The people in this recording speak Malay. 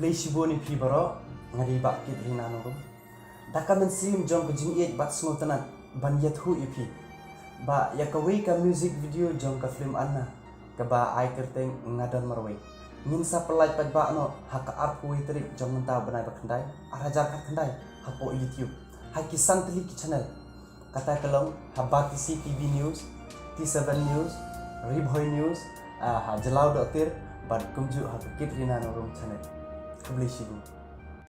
kublai shibo ni pi baro ngari ba kit rina no daka men sim jong ko jing et bat sngo tanan ban yet hu ipi ba ya ka wei ka music video jong ka film anna ka ba ai kerteng ngadan marwei min sa pelai pat ba no hak ap hu itrik jong ta banai ba khandai arajar ka khandai hapo youtube hai kisan tli ki channel kata kalong habati CTV news T7 news Ribhoi news ha jalau dotir bat kumju ha kit rina no channel kublai shibo